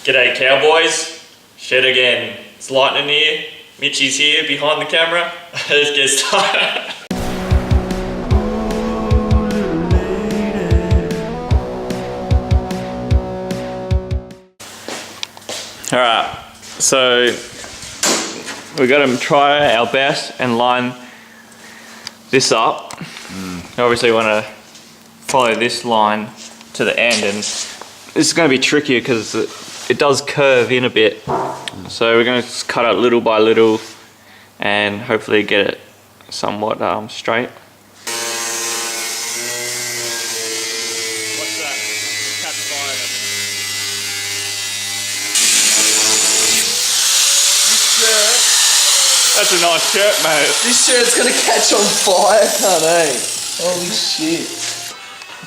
G'day cowboys, Shed again. It's lightning here, Mitchy's here behind the camera. Let's get started. Alright, so we've got to try our best and line this up. Obviously want to follow this line to the end, and this is going to be trickier because it does curve in a bit. So we're going to just cut it little by little and hopefully get it somewhat straight. What's that? Catch fire. That's a nice shirt, mate. This shirt's gonna catch on fire, can't it? Holy shit.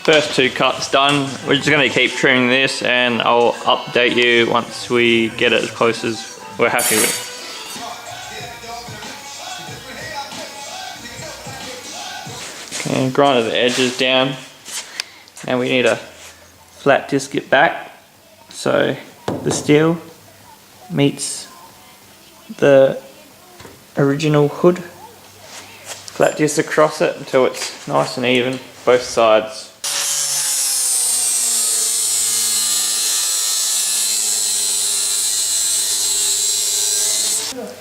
First two cuts done. We're just gonna keep trimming this and I'll update you once we get it as close as we're happy with. Okay, grinded the edges down. Now we need a flat disc it back so the steel meets the original hood. Flat disc across it until it's nice and even, both sides.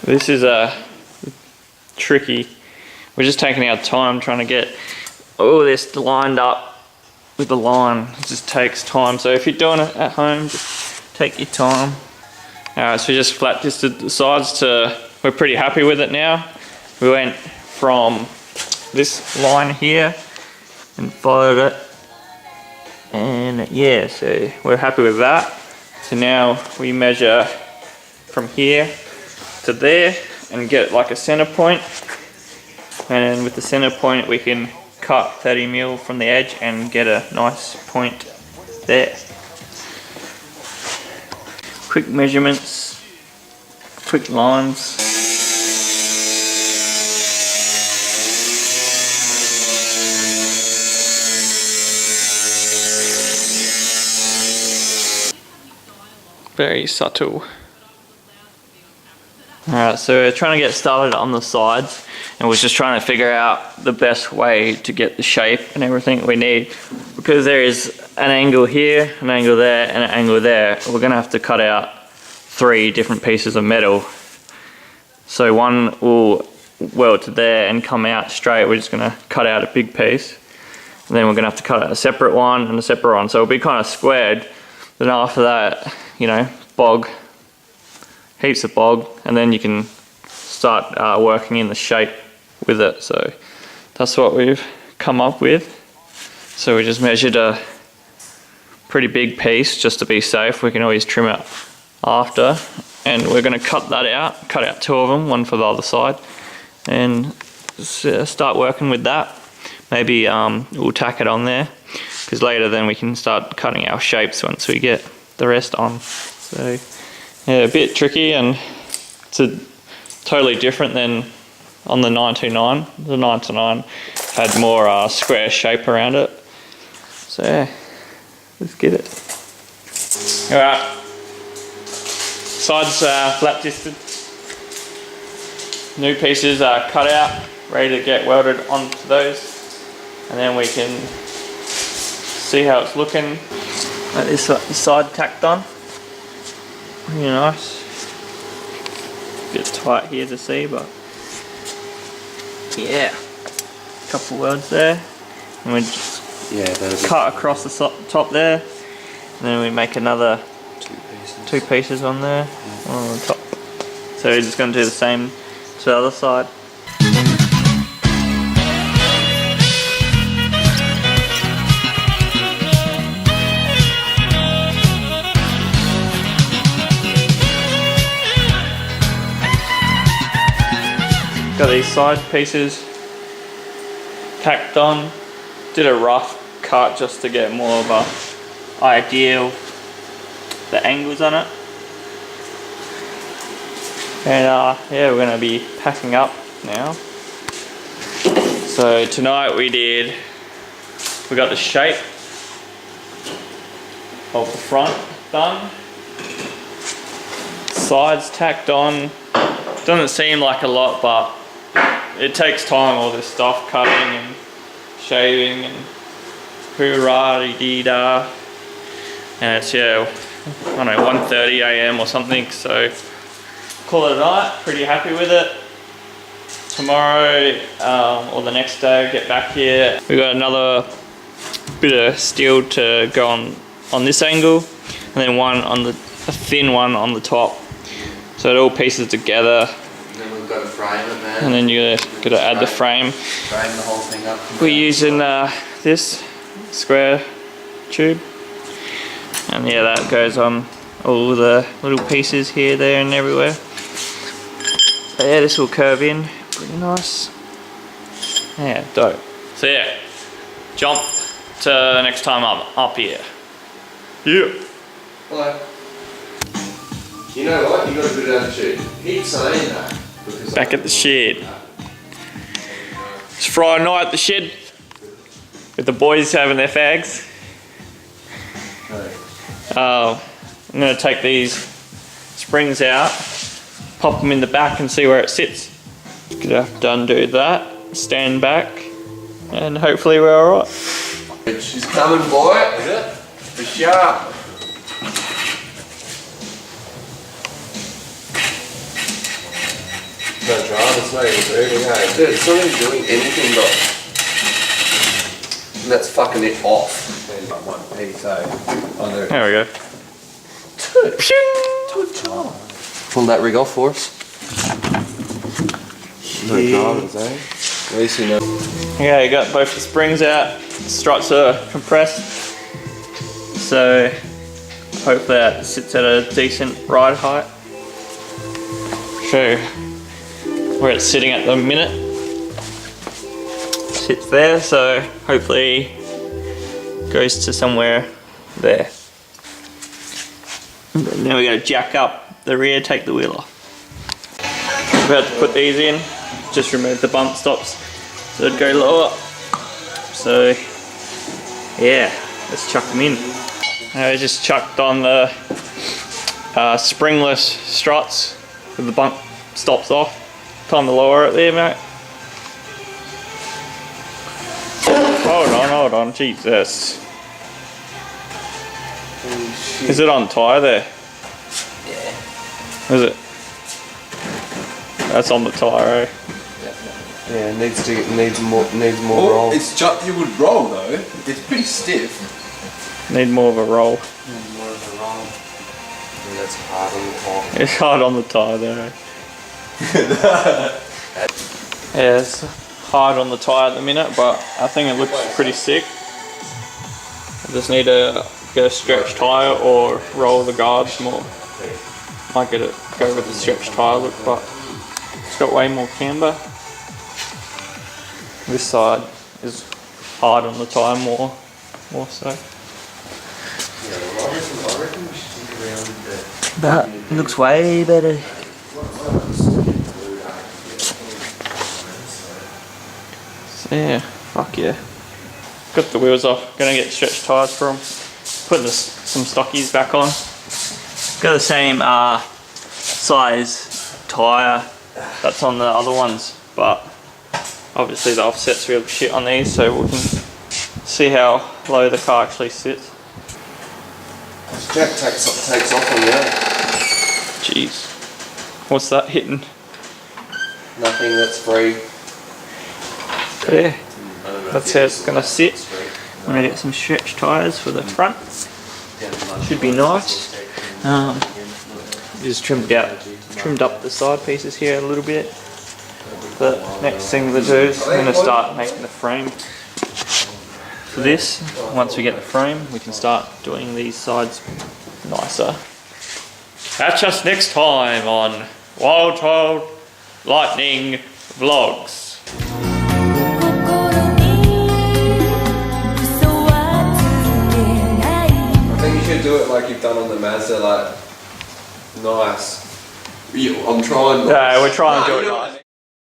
This is tricky. We're just taking our time trying to get all this lined up with the line. It just takes time. So if you're doing it at home, just take your time. Alright, so we just flat disted the sides to, we're pretty happy with it now. We went from this line here and followed it. And yeah, so we're happy with that. So now we measure from here to there and get like a center point. And with the center point we can cut 30mm from the edge and get a nice point there. Quick measurements, quick lines. Very subtle. Alright, so we're trying to get started on the sides and we're just trying to figure out the best way to get the shape and everything we need, because there is an angle here, an angle there and an angle there. We're going to have to cut out 3 different pieces of metal. So one will weld to there and come out straight. We're just going to cut out a big piece, and then we're going to have to cut out a separate one and a separate one, so it'll be kind of squared. Then after that, you know, bog, heaps of bog, and then you can start working in the shape with it. So that's what we've come up with. So we just measured a pretty big piece just to be safe. We can always trim it after, and we're going to cut that out, cut out 2 of them, one for the other side, and start working with that. Maybe we'll tack it on there, because later then we can start cutting our shapes once we get the rest on. So yeah, a bit tricky, and it's totally different than on the 929. The 929 had more square shape around it. So yeah, let's get it. Alright, sides flat disted. New pieces are cut out, ready to get welded onto those. And then we can see how it's looking. Like this side tacked on. Really nice. Bit tight here to see, but yeah. Couple welds there. And we just cut across the top there. And then we make another 2 pieces on there, one on the top. So we're just going to do the same to the other side. Got these side pieces tacked on. Did a rough cut just to get more of a idea of the angles on it. And yeah, we're going to be packing up now. So tonight we got the shape of the front done. sides tacked on. Doesn't seem like a lot, but it takes time, all this stuff, cutting and shaving and hoorah-dee-da. And it's, yeah, I don't know, 1:30 AM or something, so call it a night. Pretty happy with it. Tomorrow or the next day, get back here. We got another bit of steel to go on this angle, and then a thin one on the top. So it all pieces together. And then we've got to frame it, man. And then you gotta add the frame. Frame the whole thing up. We're using this square tube. And yeah, that goes on all the little pieces here, there and everywhere. So yeah, this will curve in pretty nice. Yeah, dope. So yeah, jump to next time I'm up here. Yeah. Hello. You know what? You got a good attitude. Keep saying that. Back at the shed. It's Friday night at the shed with the boys having their fags. I'm going to take these springs out, pop them in the back and see where it sits. Gonna have to undo that, stand back, and hopefully we're alright. She's coming, boy. Is it? For sharp. No drama, it's not even moving, hey? Dude, it's not even doing anything, bro. And that's fucking it off. There's like one piece, so on there. There we go. Pull that rig off for us. No dramas, eh? At least you know. Okay, you got both the springs out, the struts are compressed, so hopefully that sits at a decent ride height. Show you where it's sitting at the minute. Sits there, so hopefully goes to somewhere there. And then we gotta jack up the rear, take the wheel off. We're about to put these in, just remove the bump stops so it'd go lower. So yeah, let's chuck them in. I just chucked on the springless struts with the bump stops off. Time to lower it there, mate. Hold on, Jesus. Is it on tie there? Yeah. Is it? That's on the tyre, eh? Yeah, it needs more roll. It's just, you would roll though. It's pretty stiff. Need more of a roll. More of a roll. Yeah, that's hard on the top. It's hard on the tyre there, eh? Yeah, it's hard on the tyre at the minute, but I think it looks pretty sick. I just need to get a stretch tyre or roll the guards more. Might go with the stretch tyre look, but it's got way more camber. This side is hard on the tyre more so. But it looks way better. So yeah, fuck yeah. Got the wheels off, gonna get stretch tyres for them. Putting some stockies back on. Got the same size tyre that's on the other ones, but obviously the offset's real shit on these, so we can see how low the car actually sits. Jack takes off on you. Jeez. What's that hitting? Nothing, that's free. Yeah. That's how it's gonna sit. I'm gonna get some stretch tyres for the front. Should be nice. Just trimmed up the side pieces here a little bit. The next thing to do is I'm gonna start making the frame for this. Once we get the frame, we can start doing these sides nicer. Catch us next time on Wild Lightning Vlogs. I think you should do it like you've done on the Mazda, like nice. I'm trying. Yeah, we're trying to do it nice.